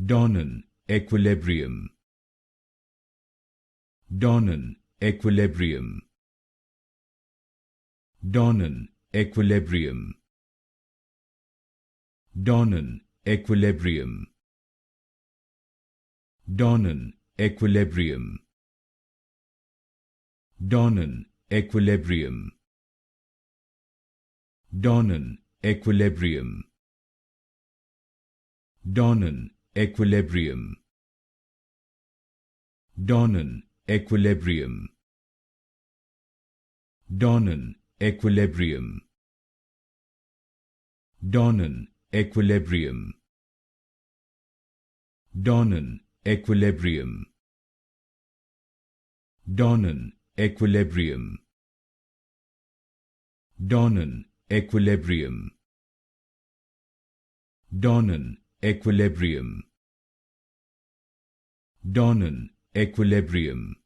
Donnan Equilibrium. Donnan Equilibrium. Donnan Equilibrium. Donnan Equilibrium. Donnan Equilibrium. Donnan Equilibrium. Donnan Equilibrium. Donnan Equilibrium. Donnan Equilibrium. Donnan Equilibrium. Donnan Equilibrium. Donnan Equilibrium. Donnan Equilibrium. Donnan Equilibrium. Donnan Equilibrium. Donnan Equilibrium.